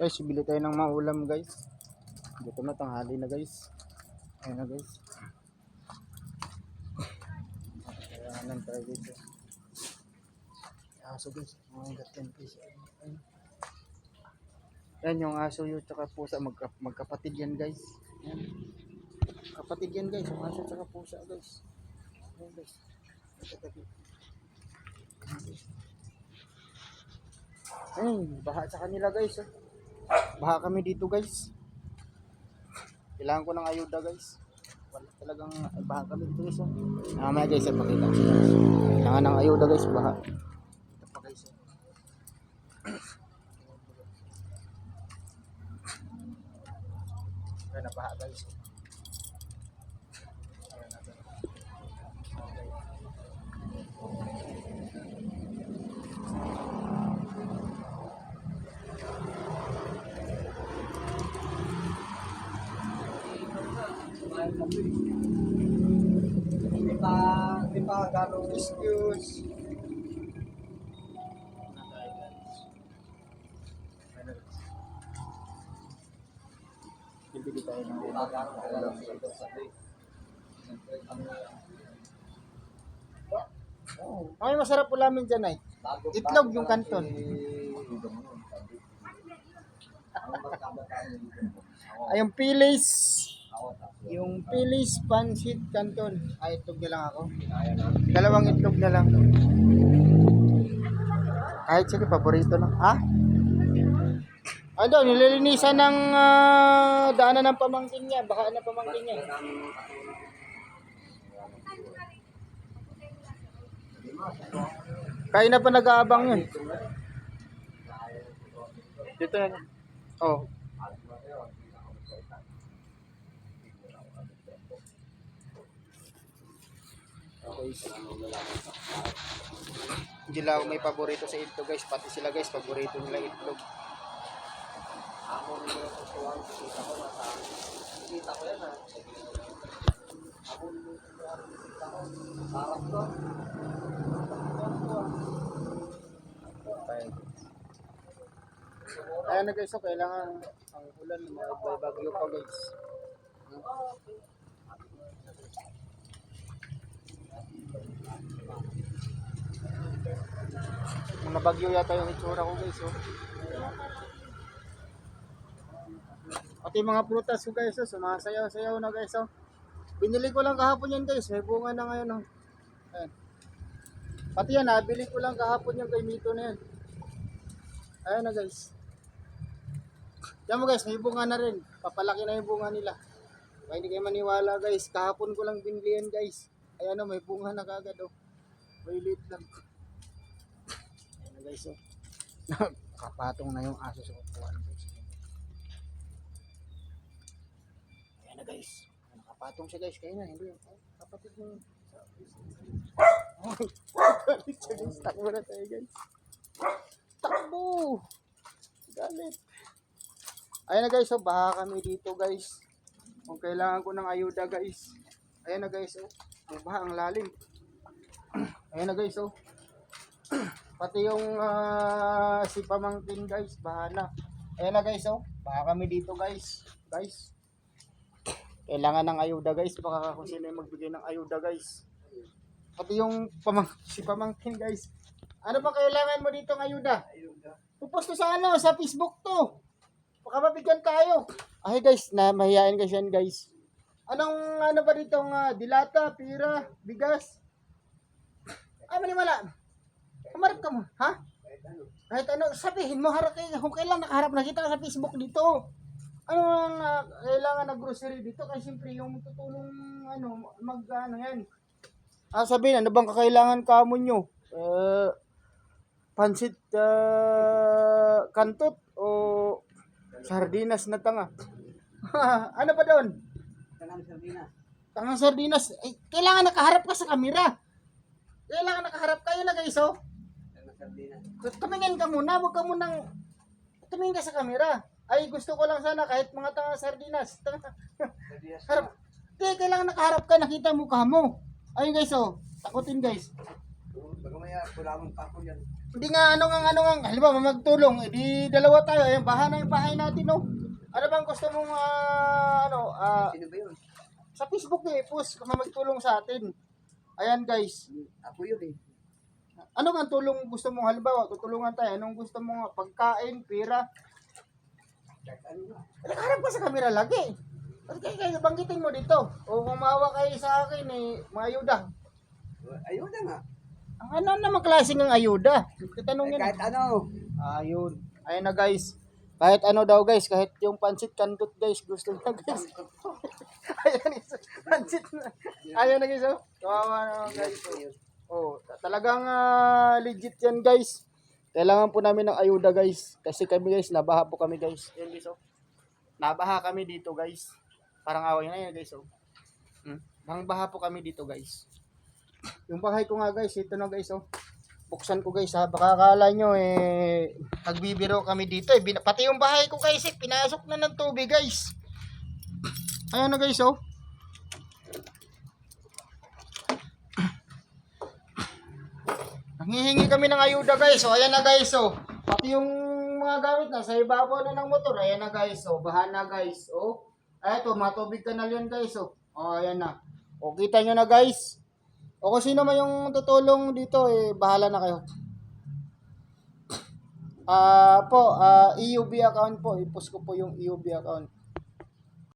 Guys, bili tayo ng maulam guys. Dito na, tanghali na guys. Ayun na guys. Kailangan tayo dito. Aso guys, mga gatin guys. Yan yung aso yun tsaka pusa, magkapatid yan guys. Yan. Kapatid yan guys, yung aso tsaka pusa guys. Yan guys. Ayun, baha sa kanila guys. Oh. Baha kami dito guys. Kailangan ko ng ayuda guys. Wala talagang baha kami dito guys. Mamaya guys, pakita ko sa guys. Kailangan ng ayuda guys, baha. Ito pa guys. Kaya na baha guys. Di pa gano'ng excuse. Bibili tayo ng ay, masarap ulamin dyan ay. Itlog yung kanton. Ay, yung pilis. Yung pilis pansit canton. Ay, itlog na lang ako. Dalawang itlog na lang. Kahit sige, paborito lang. Ha? Ano, nililinisan ng daanan ng pamangkin niya. Baka na pamangkin niya. Kaya na pa nag-aabang yun. Dito na. Oh. Hindi lang may paborito sa itlog guys, pati sila guys paborito nila itlog. Ayan na guys, so kailangan ang ulan may bagyo pa guys. Kung nabagyo yata yung itsura ko guys, oh. Pati mga prutas ko guys, oh, sumasayaw-sayaw na guys, oh. Binili ko lang kahapon yan guys, may bunga na ngayon, oh. Ayan. Pati yan, nabili ko lang kahapon yung kay Mito na yan. Ayan na guys. Yan mo guys, may bunga na rin. Papalaki na yung bunga nila. Kaya hindi kayo maniwala guys, kahapon ko lang binili yan guys. Ayan o, may bunga na kagad, oh. May lit lang. Ayan na guys, oh. Kapatong na yung aso sa kukuhan guys. Ayan na guys. Nakapatong siya guys, kaya na, hindi yun. Kapatid mo. Galit siya guys, takbo na tayo guys. Takbo! Galit. Ayan na guys, oh, baha kami dito guys. Kung kailangan ko ng ayuda guys. Ayan na guys, oh. May baha ang lalim. Ayan na guys, oh. Pati yung si pamangkin guys, bahala. Ayan na guys, oh. Baha kami dito guys. Guys. Kailangan ng ayuda guys. Baka kung sino yung magbigay ng ayuda guys. Pati yung si pamangkin guys. Ano ba kailangan mo dito ng ayuda? Puposto sa ano, sa Facebook to. Baka mabigyan tayo. Ay guys, mahihain guys yan guys. Anong ano ba dito dilata, pira, bigas? Ay maniwala. Umarap ka mo, ha? Kahit ano, sabihin mo, harap kayo. Kung kailan nakaharap na kita sa Facebook dito. Ano kailangan na grocery dito? Kasi siyempre yung tutulong ano, ano yan. Sabihin, ano bang kakailangan kamo nyo? Pansit kantot o sardinas na tanga? Ano ba doon? Tangang sardinas. Tangang sardinas. Eh, kailangan nakaharap ka sa kamera. Kailangan nakaharap kayo na guys, oh. Tangang sardinas. Tumingin ka muna, huwag ka munang tumingin ka sa kamera. Ay, gusto ko lang sana kahit mga tangang sardinas. Sardinas. Harap. Hindi, kailangan nakaharap ka, nakita mo ka mo. Ayun guys, oh. Takutin guys. Baka maya, kulangan pa ako yan. Hindi nga, halimbawa magtulong, di dalawa tayo, ayun, baha na yung bahay natin, no? Ano bang gusto mong, Sino ba yun? sa Facebook post kung magtulong sa atin. Ayan guys, Ako yun eh. ano nga tulong gusto mong, halimbawa, tutulungan tayo, anong gusto mong pagkain, pera? Kahit ano nga. Nakaharap ka sa camera lagi. Kaya banggitin mo dito. O kung maawa kayo sa akin, mga ayuda. Ayun na nga. Ang ano naman klaseng ng ayuda? Tatanungin. Kahit ano. Ayun. Ayun na guys. Kahit ano daw guys, kahit yung pansit kantot guys, gusto niya guys. Ayan isa, pansit na. Ayan na guys, oh. Kawawa naman guys. Oh, talagang legit yan guys. Kailangan po namin ng ayuda guys. Kasi kami guys, nabaha po kami guys. Ayan guys, oh. Nabaha kami dito guys. Parang away na yan guys, oh. Nangbaha po kami dito guys. Yung bahay ko nga guys, ito na guys, oh. Buksan ko guys ha, baka akala nyo nagbibiro kami dito pati yung bahay ko guys pinasok na ng tubig guys. Ayan na guys, oh. Nanghihingi kami ng ayuda guys, oh. Ayan na guys, oh. Pati yung mga gamit na sa ibabaw na ng motor, ayan na guys, oh. Baha na guys, oh. Ay ito, matubig kanal yan guys, oh. Oh, ayan na. O, kita nyo na guys. O kung sino man yung tutulong dito, bahala na kayo. EUB account po. I-post ko po yung EUB account.